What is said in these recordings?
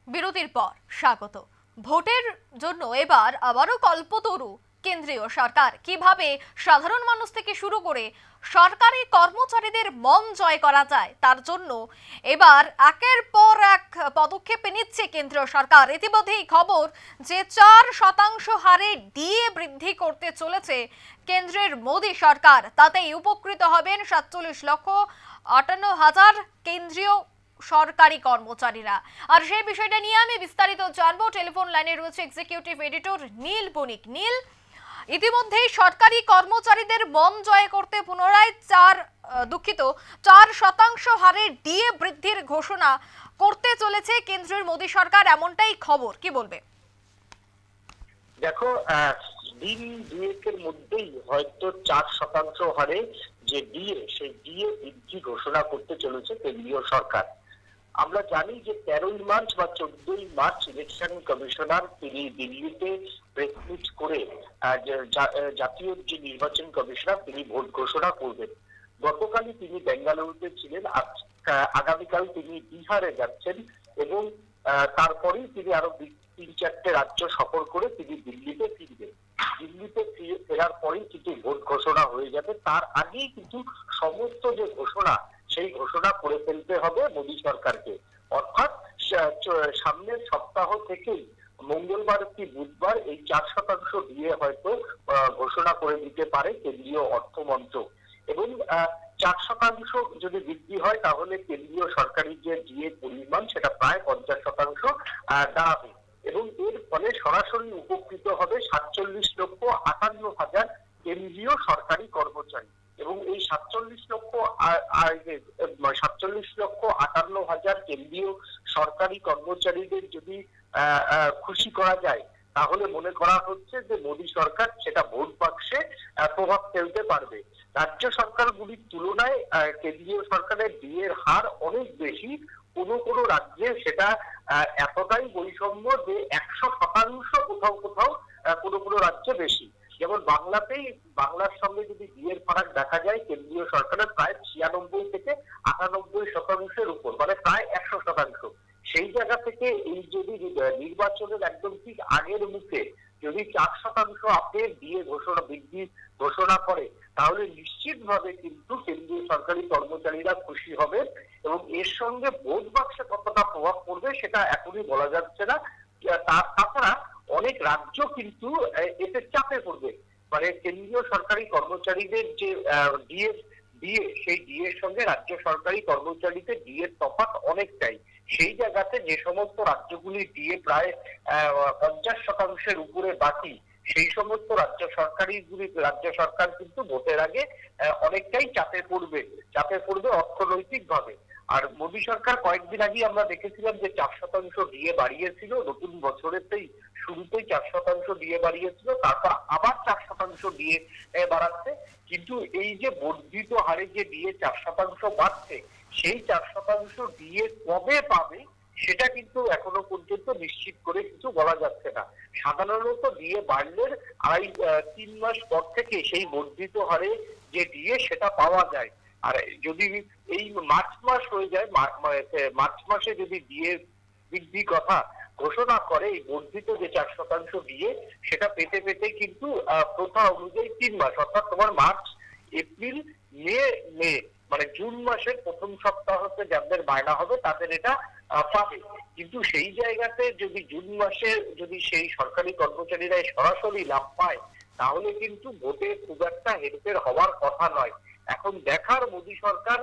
বিরতির পর স্বাগত। ভোটের জন্য এবার আবারও কল্পতরু কেন্দ্রীয় সরকার। কিভাবে সাধারণ মানুষ থেকে শুরু করে সরকারি কর্মচারীদের মন জয় করা যায় তার জন্য এবার একের পর এক পদক্ষেপ নিচ্ছে কেন্দ্রীয় সরকার। ইতিমধ্যেই খবর যে 4% হারে ডিএ বৃদ্ধি করতে চলেছে কেন্দ্রের মোদী সরকার। তাতেই উপকৃত হবেন 47,58,000 কেন্দ্রীয় সরকারি কর্মচারীরা। আর সেই বিষয়টা নিয়ে আমি বিস্তারিত জানবো। টেলিফোন লাইনে রয়েছে এক্সিকিউটিভ এডিটর নীল বণিক। নীল, ইতিমধ্যেই সরকারি কর্মচারীদের মন জয় করতে পুনরায় 4% হারে ডিএ বৃদ্ধির ঘোষণা করতে চলেছে কেন্দ্রের মোদী সরকার, এমনটাই খবর। কি বলবে? দেখো, দিন দুয়েকের মধ্যেই হয়তো 4% হারে যে ডিএ, সেই ডিএ বৃদ্ধি ঘোষণা করতে চলেছে কেন্দ্রীয় সরকার। আমরা জানি যে 13ই মার্চ বা 14ই মার্চ ইলেকশন কমিশনার তিনি দিল্লিতে প্রেস মিট করে জাতীয় যে নির্বাচন কমিশনার তিনি ভোট ঘোষণা করবেন। গতকালই তিনি বেঙ্গালুরুতে ছিলেন, আগামীকাল তিনি বিহারে যাচ্ছেন এবং তারপরেই তিনি আরো 3-4টে রাজ্য সফর করে তিনি দিল্লিতে ফিরবেন। দিল্লিতে ফেরার পরেই কিন্তু ভোট ঘোষণা হয়ে যাবে। তার আগেই কিন্তু সমস্ত যে ঘোষণা, সেই ঘোষণা করে ফেলতে হবে মোদী সরকারকে। অর্থাৎ সামনের সপ্তাহ থেকেই মঙ্গলবার কি বুধবার এই 4% দিয়ে হয়তো ঘোষণা করে দিতে পারে কেন্দ্রীয় অর্থমন্ত্রক। এবং 4% যদি বৃদ্ধি হয় তাহলে কেন্দ্রীয় সরকারি যে ডিএ পরিমাণ সেটা প্রায় 50% দাঁড়াবে এবং এর ফলে সরাসরি উপকৃত হবে 47,58,000 কেন্দ্রীয় সরকারি কর্মচারী। এবং এই 47,58,000 কেন্দ্রীয় সরকারি কর্মচারীদের যদি খুশি করা যায় তাহলে মনে করা হচ্ছে যে মোদী সরকার সেটা ভোট বাক্সে প্রভাব ফেলতে পারবে। রাজ্য সরকারগুলির তুলনায় কেন্দ্রীয় সরকারের ডিএর হার অনেক বেশি। কোনো রাজ্যে সেটা এতটাই বৈষম্য যে 100% কোথাও কোথাও কোনো রাজ্যে বেশি। যেমন বাংলার সঙ্গে যদি ডিএর ফারাক দেখা যায় কেন্দ্রীয় সরকারের প্রায় 96 থেকে 98% উপর, মানে প্রায় 100%। সেই জায়গা থেকে এই যদি নির্বাচনের একদম ঠিক আগের মুখে যদি 4% আপনি ডিএ বৃদ্ধি ঘোষণা করে তাহলে নিশ্চিতভাবে কিন্তু কেন্দ্রীয় সরকারি কর্মচারীরা খুশি হবে এবং এর সঙ্গে ভোট বাক্সে কতটা প্রভাব পড়বে সেটা এখনই বলা যাচ্ছে না। তাছাড়া অনেক রাজ্য কিন্তু এতে চাপে পড়বে, মানে কেন্দ্রীয় সরকারি কর্মচারীদের যে ডিএ সেই ডিএর সঙ্গে রাজ্য সরকারি কর্মচারীদের ডিএর তফাৎ অনেকটাই। সেই জায়গাতে যে সমস্ত রাজ্যগুলি ডিএ প্রায় 50%-এর উপরে বাকি, সেই সমস্ত রাজ্য সরকার কিন্তু ভোটের আগে অনেকটাই চাপে পড়বে অর্থনৈতিক ভাবে। আর মোদী সরকার কয়েকদিন আগে আমরা দেখেছিলাম যে 4% ডিএ বাড়িয়েছিল, নতুন বছরেতেই শুরুতেই 4% ডিএ বাড়িয়েছিল, তারপর আবার 4% ডিএ বাড়াচ্ছে। কিন্তু এই যে বর্ধিত হারে যে ডিএ 4% বাড়ছে, সেই 4% ডিএ কবে পাবে সেটা কিন্তু এখনো পর্যন্ত নিশ্চিত করে কিছু বলা যাচ্ছে না। সাধারণত ডিএ বাড়লে 3 মাস পর থেকে সেই বর্ধিত হারে যে ডিএ সেটা পাওয়া যায়। আর যদি এই মার্চ মাস হয়ে যায়, মার্চ মাসে যদি ডিএ বৃদ্ধি কথা ঘোষণা করে, এই বর্ধিত যে 4% ডিএ সেটা পেতে কিন্তু প্রথা অনুযায়ী 3 মাস, অর্থাৎ তোমার মার্চ, এপ্রিল, মে মানে জুন মাসের প্রথম সপ্তাহতে যাদের বায়না হবে তাদের এটা পাবে। কিন্তু সেই জায়গাতে যদি জুন মাসে যদি সেই সরকারি কর্মচারীরা সরাসরি লাভ পায় তাহলে কিন্তু ভোটে খুব একটা হেরফের হওয়ার কথা নয়। এখন দেখার মোদী সরকার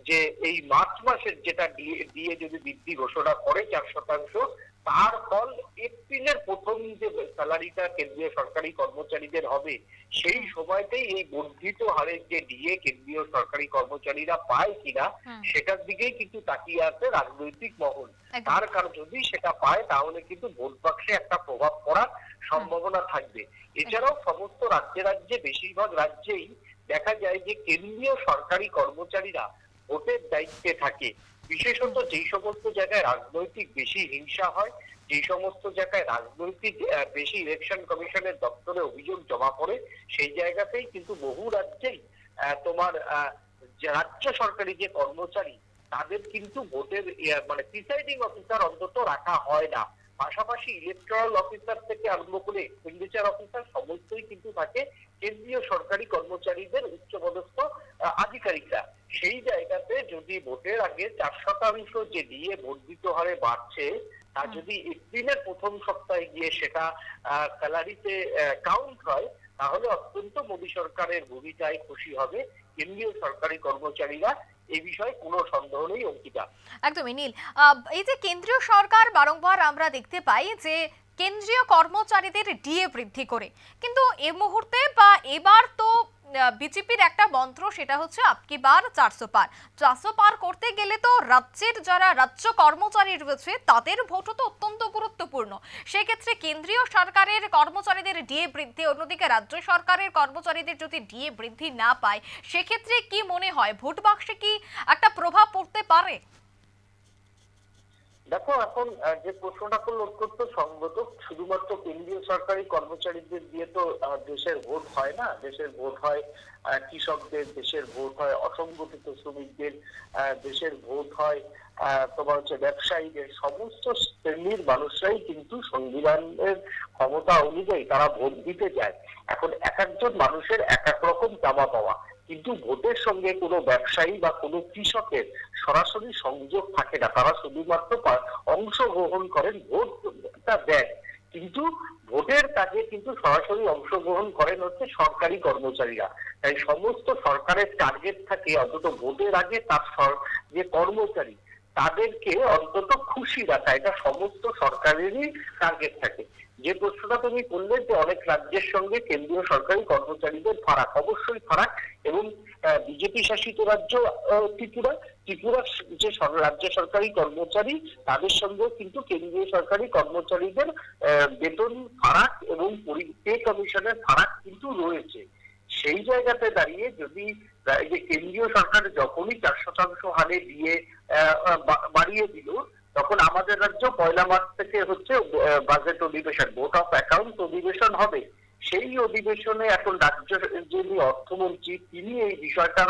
যে এই মার্চ মাসের যেটা ডিএ যদি বৃদ্ধি ঘোষণা করে 4%, তার ফল এপ্রিলের প্রথম যে স্যালারিটা কেন্দ্রীয় সরকারি কর্মচারীদের হবে সেই সময়তেই এই বর্ধিত হারের যে ডিএ কেন্দ্রীয় সরকারি কর্মচারীরা পায় কিনা সেটার দিকেই কিন্তু তাকিয়ে আছে রাজনৈতিক মহল। তার কারণ যদি সেটা পায় তাহলে কিন্তু ভোট বাক্সে একটা প্রভাব পড়ার সম্ভাবনা থাকবে। এছাড়াও সমস্ত রাজ্যে বেশিরভাগ রাজ্যেই দেখা যায় যে কেন্দ্রীয় সরকারি কর্মচারীরা ভোটের দায়িত্বে থাকে। বিশেষত যেই সমস্ত জায়গায় রাজনৈতিক বেশি হিংসা হয়, যে সমস্ত জায়গায় রাজনৈতিক বেশি ইলেকশন কমিশনের দপ্তরে অভিযোগ জমা পড়ে, সেই জায়গাতেই কিন্তু বহু রাজ্যেই তোমার রাজ্য সরকারি যে কর্মচারী তাদের কিন্তু ভোটের মানে প্রিসাইডিং অফিসার অন্তত রাখা হয় না। পাশাপাশি ইলেকট্রাল অফিসার থেকে আরম্ভ করে এক্সপেন্ডিচার অফিসার সমস্তই কিন্তু থাকে কেন্দ্রীয় সরকারি কর্মচারীদের উচ্চপদস্থ আধিকারিকরা। সেই জায়গাতে যদি ভোটের আগে 4% যে দিয়ে বর্ধিত হারে বাড়ছে, তা যদি এপ্রিলের প্রথম সপ্তাহে গিয়ে সেটা স্যালারিতে কাউন্ট হয়, তাহলে অত্যন্ত মোদী সরকারের ভূমিকায় খুশি হবে কেন্দ্রীয় সরকারি কর্মচারীরা। এই বিষয়ে কোনো সন্দেহ নেই অঙ্কিতা। একদমই নীল, এই যে কেন্দ্রীয় সরকার বারংবার আমরা দেখতে পাই যে কেন্দ্রীয় কর্মচারীদের ডিএ বৃদ্ধি করে, কিন্তু এই মুহূর্তে বা এবার তো বিজেপির একটা মন্ত্র, সেটা হচ্ছে আপকি বার 400 পার। 400 পার করতে গেলে তো রাজ্যের যারা রাজ্য কর্মচারী রয়েছে তাদের ভোটও তো অত্যন্ত গুরুত্বপূর্ণ। সেক্ষেত্রে কেন্দ্রীয় সরকারের কর্মচারীদের ডিএ বৃদ্ধি, অন্যদিকে রাজ্য সরকারের কর্মচারীদের যদি ডিএ বৃদ্ধি না পায়, সেক্ষেত্রে কি মনে হয় ভোট বাক্সে কি একটা প্রভাব পড়তে পারে? দেখো, এখন যে প্রশ্নটা করলো অত্যন্ত সঙ্গত। শুধুমাত্র কেন্দ্রীয় সরকারি কর্মচারীদের দিয়ে তো দেশের ভোট হয় না। দেশের ভোট হয় কৃষকদের, দেশের ভোট হয় অসংগঠিত শ্রমিকদের, দেশের ভোট হয় তোমার হচ্ছে ব্যবসায়ীদের। সমস্ত শ্রেণীর মানুষরাই কিন্তু সংবিধানের ক্ষমতা অনুযায়ী তারা ভোট দিতে যায়। এখন এক একজন মানুষের এক এক রকম চাওয়া পাওয়া, কিন্তু ভোটের সঙ্গে কোনো ব্যবসায়ী বা কোনো কৃষকের সরাসরি সংযোগ থাকে না। তারা শুধুমাত্র অংশগ্রহণ করেন, ভোটটা দেন, কিন্তু ভোটের কাজে কিন্তু সরাসরি অংশগ্রহণ করেন হচ্ছে সরকারি কর্মচারীরা। তাই সমস্ত সরকারের টার্গেট থাকে অন্তত ভোটের আগে তার যে কর্মচারী তাদেরকে অন্তত খুশি রাখা, এটা সমস্ত সরকারেরই টার্গেট থাকে। যে প্রশ্নটা তুমি করলে যে অনেক রাজ্যের সঙ্গে কেন্দ্রীয় সরকারি কর্মচারীদের ফারাক, অবশ্যই ফারাক। এবং বিজেপি শাসিত রাজ্য ত্রিপুরার যে রাজ্য সরকারি কর্মচারী তাদের সঙ্গেও কিন্তু কেন্দ্রীয় সরকারি কর্মচারীদের বেতন ফারাক এবং পে কমিশনের ফারাক কিন্তু রয়েছে। সেই জায়গাতে দাঁড়িয়ে যদি যে কেন্দ্রীয় সরকার যখনই 4% হারে দিয়ে বাড়িয়ে দিল, তখন আমাদের রাজ্য 1 মার্চ থেকে হচ্ছে বাজেট অধিবেশন, ভোট অফ অ্যাকাউন্ট অধিবেশন হবে। সেই অধিবেশনে এখন রাজ্য যিনি অর্থমন্ত্রী তিনি এই বিষয়টা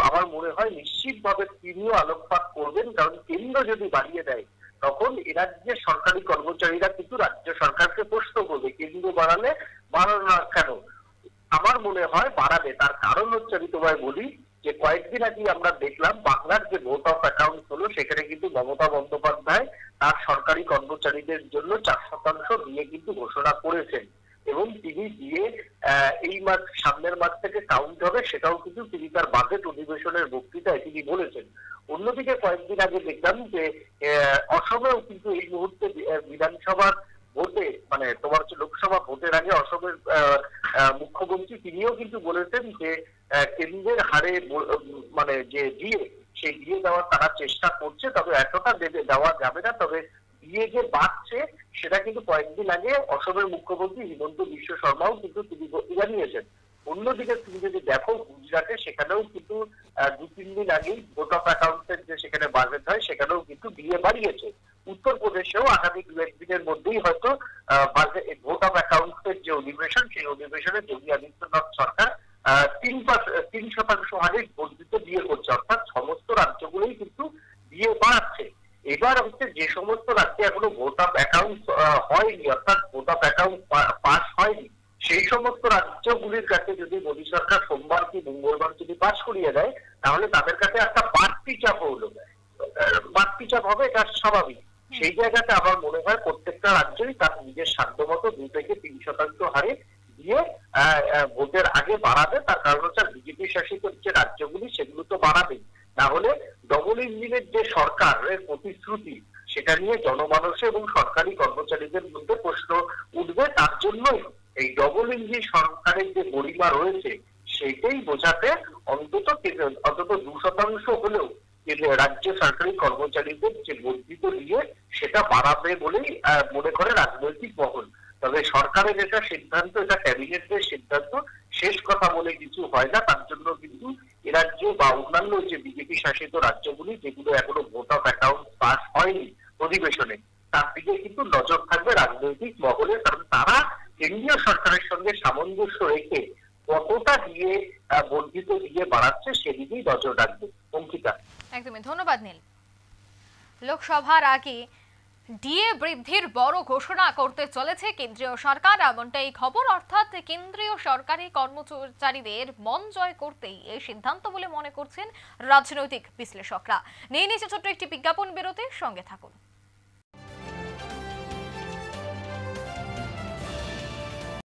আমার মনে হয় নিশ্চিতভাবে তিনিও আলোকপাত করবেন। কারণ কেন্দ্র যদি বাড়িয়ে দেয় তখন এ রাজ্যের সরকারি কর্মচারীরা কিন্তু রাজ্য সরকারকে প্রশ্ন করবে, কেন্দ্র বাড়ালে বাড়ানো না কেন। আমার মনে হয় বাড়াবে। তার কারণ হচ্ছে, আমি তোমায় বলি যে কয়েকদিন আগে আমরা দেখলাম বাংলার যে ভোট অফ অ্যাকাউন্ট হলো, সেখানে কিন্তু মমতা বন্দ্যোপাধ্যায় তার সরকারি কর্মচারীদের জন্য 4% দিয়ে কিন্তু ঘোষণা করেছেন। এবং তিনি দিয়ে এই মাস, সামনের মাস থেকে কাউন্ট হবে, সেটাও কিন্তু তিনি তার বাজেট অধিবেশনের বক্তৃতায় তিনি বলেছেন। অন্যদিকে কয়েকদিন আগে দেখলাম যে অসমেও কিন্তু এই মুহূর্তে বিধানসভার ভোটে, মানে তোমার হচ্ছে লোকসভা ভোটের আগে অসমের মুখ্যমন্ত্রী তিনিও কিন্তু বলেছেন যে কেন্দ্রের হারে মানে যে দিয়ে, সেই দিয়ে দেওয়ার তারা চেষ্টা করছে, তবে এতটা দেওয়া যাবে না। তবে দিয়ে যে বাড়ছে সেটা কিন্তু কয়েকদিন আগে অসমের মুখ্যমন্ত্রী হিমন্ত বিশ্ব শর্মাও কিন্তু তিনি জানিয়েছেন। অন্যদিকে তুমি যদি দেখো গুজরাটে, সেখানেও কিন্তু 2-3 দিন আগেই ভোট অফ অ্যাকাউন্টের যে সেখানে বাজেট হয় সেখানেও কিন্তু দিয়ে বাড়িয়েছে। উত্তরপ্রদেশেও আগামী 2-1 দিনের মধ্যেই হয়তো ভোট অফ অ্যাকাউন্টের যে অধিবেশন, সেই অধিবেশনে যোগী আদিত্যনাথ সরকার 3% হারে বর্ধিত দিয়ে করছে। অর্থাৎ সমস্ত রাজ্যগুলোই কিন্তু দিয়ে বাড়াচ্ছে। এবার হচ্ছে যে সমস্ত রাজ্যে এখনো ভোট অফ অ্যাকাউন্ট হয়নি, অর্থাৎ ভোট অফ অ্যাকাউন্ট পাস হয়নি, সেই সমস্ত রাজ্যগুলির কাছে যদি মোদী সরকার সোমবার কি মঙ্গলবার যদি পাস করিয়ে দেয়, তাহলে তাদের কাছে একটা বাড়তি চাপ হলো, বাড়তি চাপ হবে, এটা স্বাভাবিক। সেই জায়গাতে আমার মনে হয় প্রত্যেকটা রাজ্যই তার নিজের সাধ্যমতো 2 থেকে 3% হারে দিয়ে ভোটের আগে বাড়াবে। তার কারণ হচ্ছে বিজেপি শাসিত যে রাজ্যগুলি সেগুলো তো বাড়াবেই, না হলে ডবল ইঞ্জিনের যে সরকারের প্রতিশ্রুতি সেটা নিয়ে জনমানসে এবং সরকারি কর্মচারীদের মধ্যে প্রশ্ন উঠবে। তার জন্যই এই ডবল ইঞ্জিন সরকারের যে গরিমা রয়েছে সেটাই বোঝাতে অন্তত 2% হলেও রাজ্য সরকারি কর্মচারীদের যে বর্ধিত দিয়ে সেটা বাড়াবে বলেই মনে করে রাজনৈতিক মহল। তবে সরকারের এটা সিদ্ধান্ত, এটা ক্যাবিনেটের সিদ্ধান্ত, শেষ কথা বলে কিছু হয় না। তার জন্য কিন্তু এ রাজ্য বা অন্যান্য যে বিজেপি শাসিত রাজ্যগুলি যেগুলো এখনো ভোট অফ অ্যাকাউন্ট পাস হয়নি অধিবেশনে, তার দিকে কিন্তু নজর থাকবে রাজনৈতিক মহলে। কারণ তারা কেন্দ্রীয় সরকারের সঙ্গে সামঞ্জস্য রেখে কতটা দিয়ে বর্ধিত দিয়ে বাড়াচ্ছে সেদিকেই নজর রাখবে। অঙ্কিতা, একদমই ধন্যবাদ নীল। লোকসভার আগে ডিএ বৃদ্ধির বড় ঘোষণা করতে চলেছে কেন্দ্রীয় সরকার, এমনটাই খবর। অর্থাৎ কেন্দ্রীয় সরকারি কর্মচারীদের মন জয় করতেই এই সিদ্ধান্ত বলে মনে করছেন রাজনৈতিক বিশ্লেষকরা। নিয়ে নিচ্ছে ছোট্ট একটি বিজ্ঞাপন বিরতি, সঙ্গে থাকুন।